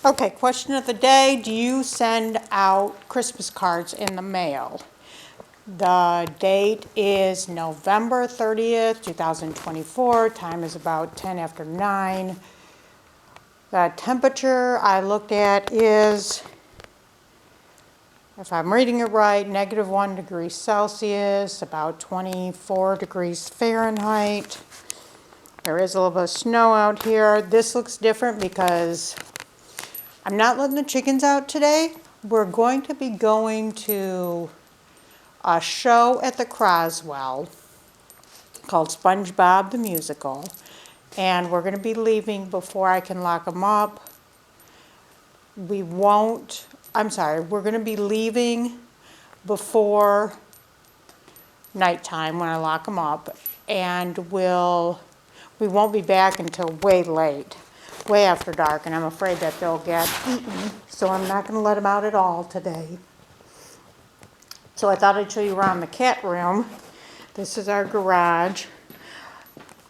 Okay, question of the day. Do you send out Christmas cards in the mail? The date is November 30th, 2024. Time is about 10 after 9. The temperature I looked at is, if I'm reading it right, -1 degree Celsius, about 24 degrees Fahrenheit. There is a little bit of snow out here. This looks different because I'm not letting the chickens out today. We're going to be going to a show at the Croswell called SpongeBob the Musical. And we're going to be leaving before I can lock them up. We're going to be leaving before nighttime when I lock them up. And we won't be back until way late. Way after dark, and I'm afraid that they'll get eaten, so I'm not going to let them out at all today. So I thought I'd show you around the cat room. This is our garage.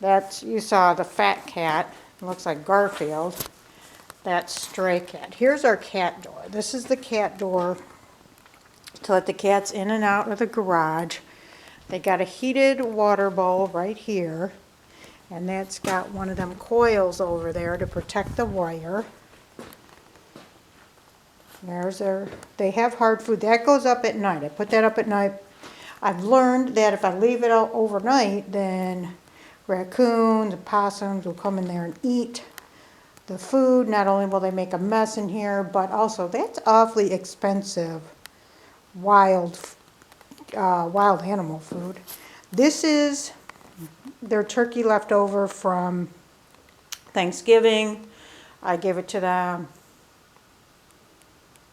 You saw the fat cat. It looks like Garfield. That's Stray Cat. Here's our cat door. This is the cat door to let the cats in and out of the garage. They got a heated water bowl right here. And that's got one of them coils over there to protect the wire. They have hard food. That goes up at night. I put that up at night. I've learned that if I leave it out overnight, then raccoons and possums will come in there and eat the food. Not only will they make a mess in here, but also that's awfully expensive wild animal food. This is their turkey left over from Thanksgiving. I gave it to them.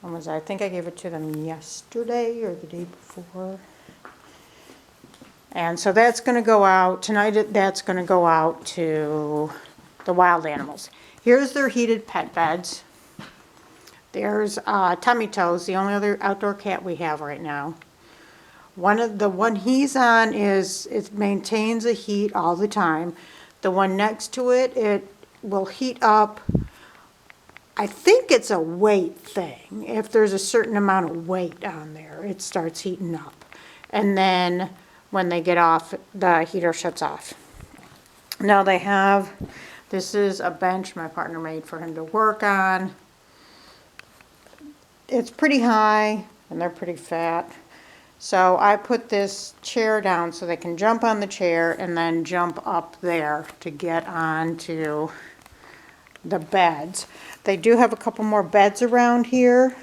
I think I gave it to them yesterday or the day before. And so that's going to go out tonight. That's going to go out to the wild animals. Here's their heated pet beds. There's Tummy Toes, the only other outdoor cat we have right now. The one he's on it maintains a heat all the time. The one next to it, it will heat up. I think it's a weight thing. If there's a certain amount of weight on there, it starts heating up. And then when they get off, the heater shuts off. Now this is a bench my partner made for him to work on. It's pretty high and they're pretty fat. So I put this chair down so they can jump on the chair and then jump up there to get onto the beds. They do have a couple more beds around here.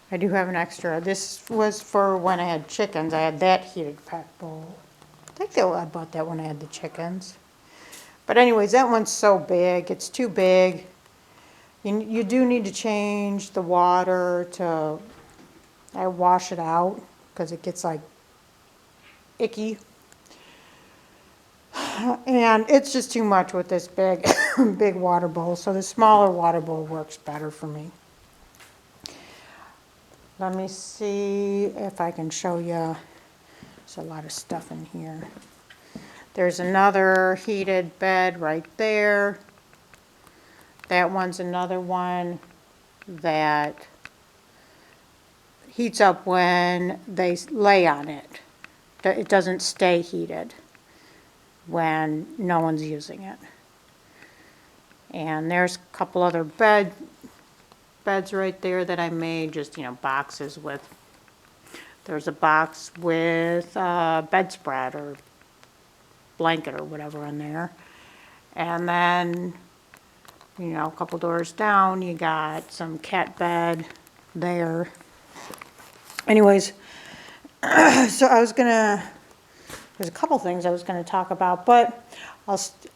I do have an extra. This was for when I had chickens. I had that heated pet bowl. I think I bought that when I had the chickens. But anyways, that one's so big. It's too big. You do need to change the water to... I wash it out because it gets like icky. And it's just too much with this big big water bowl. So the smaller water bowl works better for me. Let me see if I can show you. There's a lot of stuff in here. There's another heated bed right there. That one's another one that heats up when they lay on it. It doesn't stay heated when no one's using it. And there's a couple other beds right there that I made, just, boxes with. There's a box with bedspread or blanket or whatever in there. And then, a couple doors down, you got some cat bed there. Anyways, so there's a couple things I was gonna talk about, but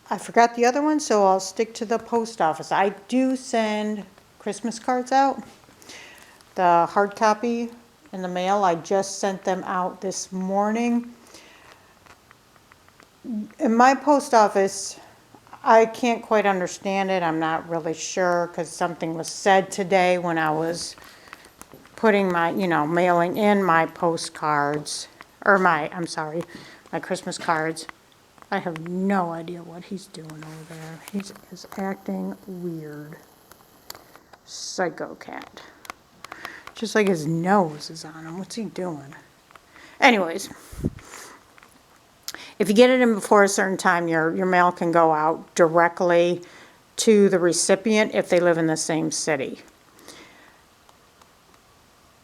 I forgot the other one, so I'll stick to the post office. I do send Christmas cards out. The hard copy in the mail, I just sent them out this morning. In my post office, I can't quite understand it. I'm not really sure because something was said today when I was putting my, mailing in my postcards, or my Christmas cards. I have no idea what he's doing over there. He is acting weird. Psycho cat. Just like his nose is on him. What's he doing? Anyways, if you get it in before a certain time, your mail can go out directly to the recipient if they live in the same city.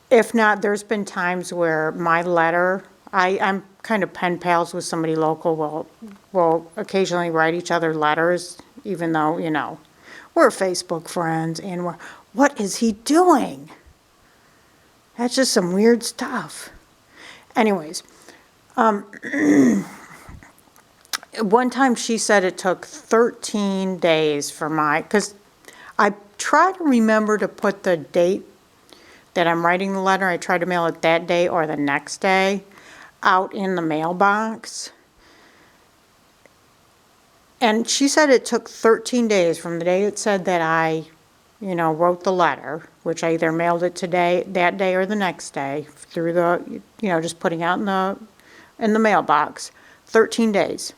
If not, there's been times where my letter, I'm kind of pen pals with somebody local, we'll occasionally write each other letters, even though, you know, we're Facebook friends, and what is he doing? That's just some weird stuff. Anyways, one time she said it took 13 days for because I try to remember to put the date that I'm writing the letter. I try to mail it that day or the next day out in the mailbox. And she said it took 13 days from the day it said that I, you know, wrote the letter, which I either mailed it that day or the next day through the, you know, just putting out in the mailbox. 13 days.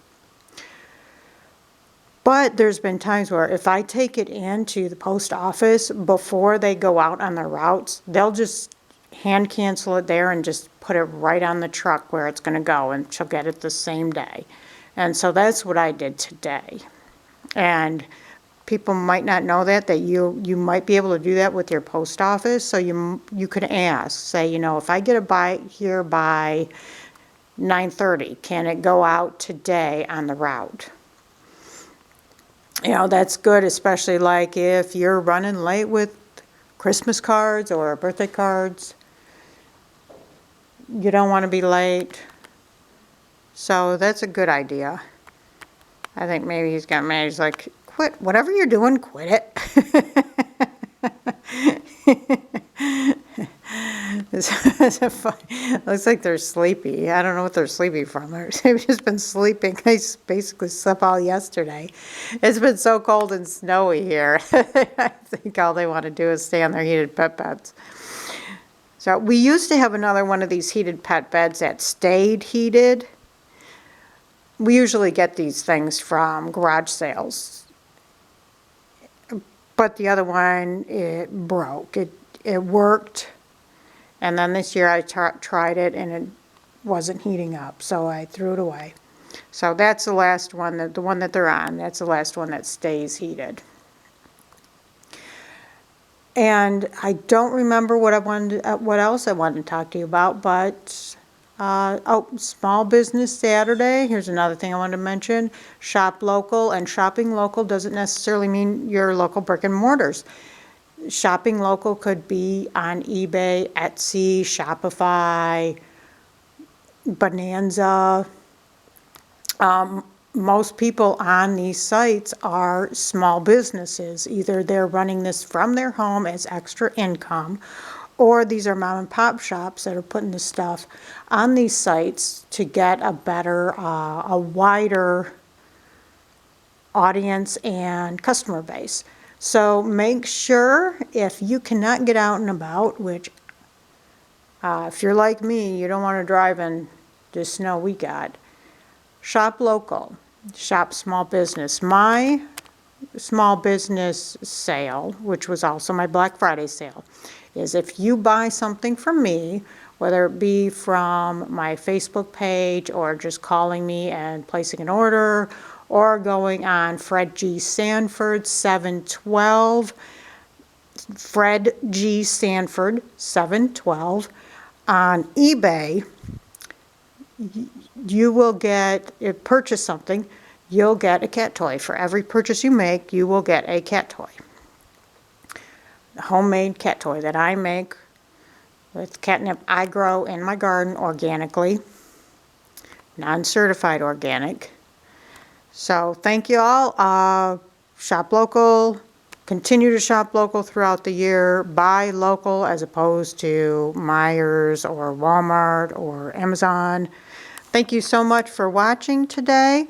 But there's been times where if I take it into the post office before they go out on their routes, they'll just hand cancel it there and just put it right on the truck where it's going to go, and she'll get it the same day. And so that's what I did today. And people might not know that you might be able to do that with your post office. So you could ask, say, you know, if I get it here by 9:30, can it go out today on the route? You know, that's good, especially like if you're running late with Christmas cards or birthday cards. You don't want to be late. So that's a good idea. I think maybe he's got mad. He's like, quit. Whatever you're doing, quit it. Looks like they're sleepy. I don't know what they're sleepy from. They've just been sleeping. They basically slept all yesterday. It's been so cold and snowy here. I think all they want to do is stay on their heated pet beds. So we used to have another one of these heated pet beds that stayed heated. We usually get these things from garage sales. But the other one, it broke. It worked. And then this year I tried it and it wasn't heating up, so I threw it away. So that's the last one, the one that they're on, that's the last one that stays heated. And I don't remember what else I wanted to talk to you about, but Small Business Saturday. Here's another thing I wanted to mention. Shop local, and shopping local doesn't necessarily mean your local brick and mortars. Shopping local could be on eBay, Etsy, Shopify, Bonanza. Most people on these sites are small businesses. Either they're running this from their home as extra income, or these are mom and pop shops that are putting this stuff on these sites to get a better, a wider audience and customer base. So make sure, if you cannot get out and about, which if you're like me, you don't want to drive in the snow we got, shop local, shop small business. My small business sale, which was also my Black Friday sale, is if you buy something from me, whether it be from my Facebook page or just calling me and placing an order, or going on Fred G. Sanford 712, Fred G. Sanford 712 on eBay, you will purchase something, you'll get a cat toy. For every purchase you make, you will get a cat toy. A homemade cat toy that I make with catnip I grow in my garden organically, non-certified organic. So thank you all. Shop local. Continue to shop local throughout the year. Buy local as opposed to Meijer's or Walmart or Amazon. Thank you so much for watching today.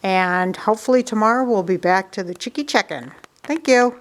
And hopefully tomorrow we'll be back to the Chickie check-in. Thank you.